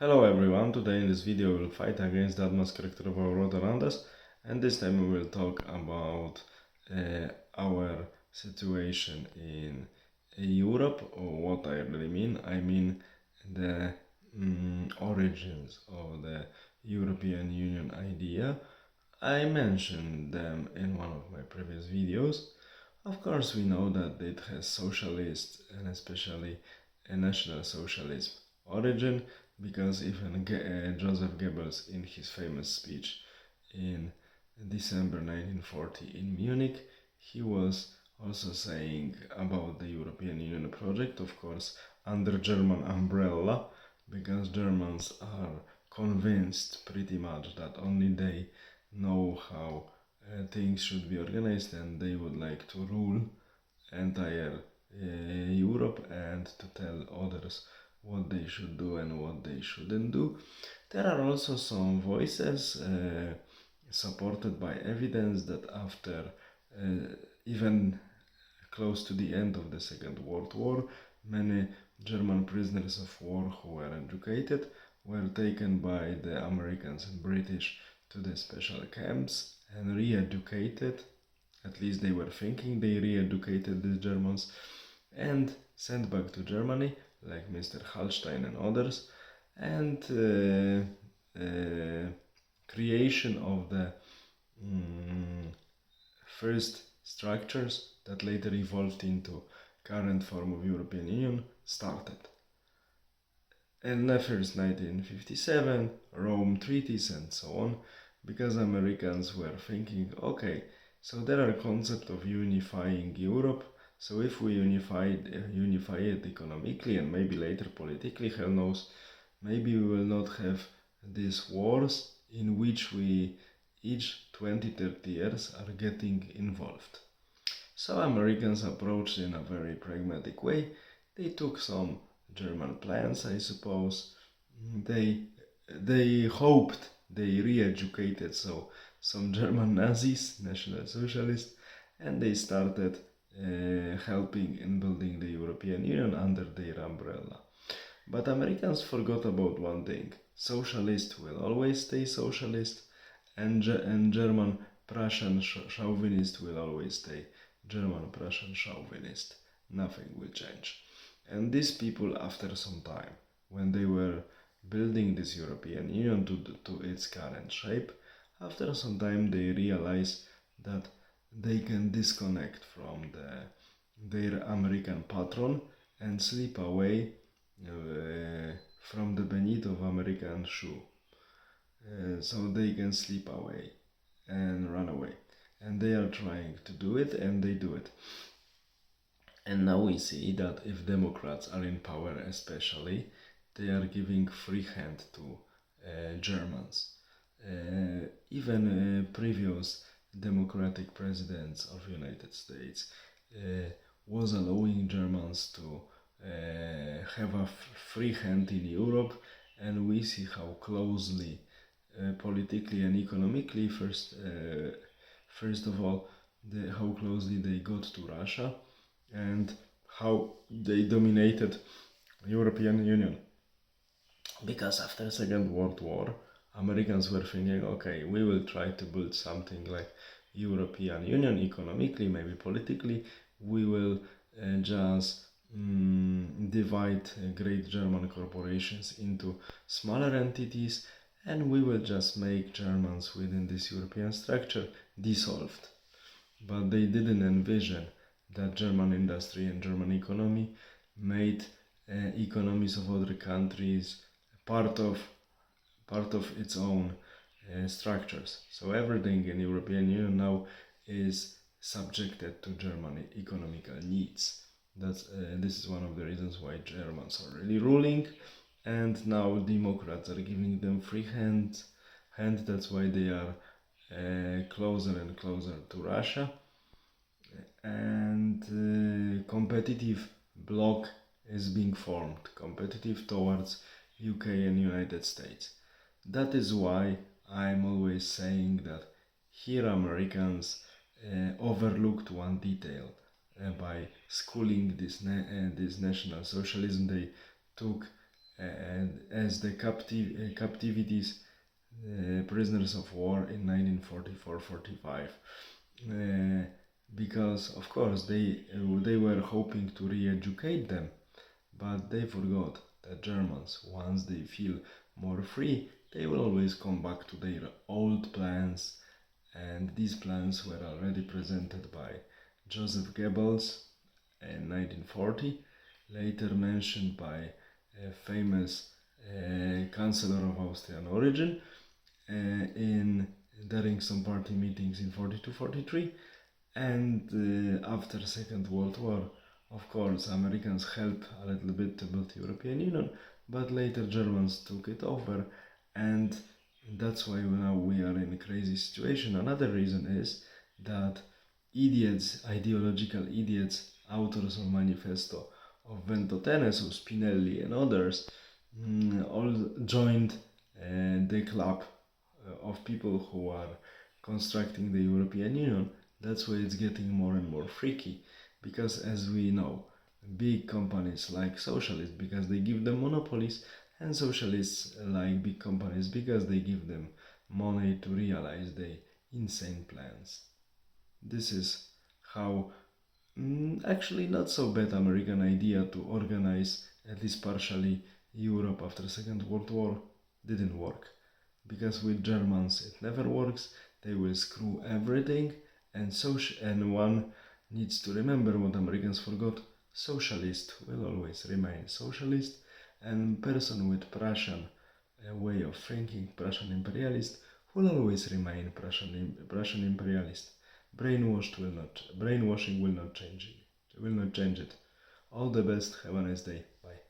Hello everyone, today in this video we'll fight against the atmosphere of our world around us, and this time we will talk about our situation in Europe, or what I really mean. I mean the origins of the European Union idea. I mentioned them in one of my previous videos. Of course, we know that it has socialist and especially a national socialism origin, because even Joseph Goebbels, in his famous speech in December 1940 in Munich, he was also saying about the European Union project, of course, under German umbrella, because Germans are convinced pretty much that only they know how things should be organized, and they would like to rule entire Europe and to tell others what they should do and what they shouldn't do. There are also some voices supported by evidence that after even close to the end of the Second World War, many German prisoners of war who were educated were taken by the Americans and British to the special camps and re-educated. At least they were thinking they re-educated the Germans and sent back to Germany, like Mr. Hallstein and others, and creation of the first structures that later evolved into current form of European Union started. And the first 1957, Rome treaties and so on, because Americans were thinking, okay, so there are concepts of unifying Europe, so if we unify it economically and maybe later politically, hell knows, maybe we will not have these wars in which we each 20-30 years are getting involved. So Americans approached in a very pragmatic way. They took some German plans, I suppose. They hoped they re-educated some German Nazis, National Socialists, and they started helping in building the European Union under their umbrella. But Americans forgot about one thing: socialists will always stay socialist, and German Prussian chauvinist will always stay German Prussian chauvinist. Nothing will change. And these people, after some time, when they were building this European Union to its current shape, after some time they realized that they can disconnect from their American patron and slip away from the beneath of American shoe. So they can slip away and run away. And they are trying to do it, and they do it. And now we see that if Democrats are in power, especially, they are giving free hand to Germans. Even previous Democratic presidents of United States was allowing Germans to have a free hand in Europe, and we see how closely, politically and economically, first of all, how closely they got to Russia, and how they dominated European Union. Because after Second World War, Americans were thinking, okay, we will try to build something like European Union economically, maybe politically. We will just divide great German corporations into smaller entities, and we will just make Germans within this European structure dissolved. But they didn't envision that German industry and German economy made economies of other countries part of its own structures. So everything in European Union now is subjected to German economical needs. This is one of the reasons why Germans are really ruling, and now Democrats are giving them free hand. That's why they are closer and closer to Russia, and competitive bloc is being formed, competitive towards UK and United States. That is why I'm always saying that here Americans overlooked one detail. By schooling this national socialism, they took as the captivities, prisoners of war in 1944-45. Because of course they were hoping to re-educate them, but they forgot that Germans, once they feel more free, they will always come back to their old plans, and these plans were already presented by Joseph Goebbels in 1940, later mentioned by a famous Chancellor of Austrian origin during some party meetings in 42-43, and after Second World War. Of course, Americans helped a little bit to build European Union, but later Germans took it over, and that's why now we are in a crazy situation. Another reason is that idiots, ideological idiots, authors of Manifesto of Ventotene, so Spinelli and others, all joined the club of people who are constructing the European Union. That's why it's getting more and more freaky, because as we know, big companies like socialists because they give them monopolies, and socialists like big companies because they give them money to realize their insane plans. This is how actually not so bad American idea to organize at least partially Europe after Second World War didn't work, because with Germans it never works. They will screw everything, and one needs to remember what Americans forgot: socialist will always remain socialist, and person with Prussian way of thinking, Prussian imperialist, will always remain Prussian imperialist. Brainwashing will not change it. All the best. Have a nice day. Bye.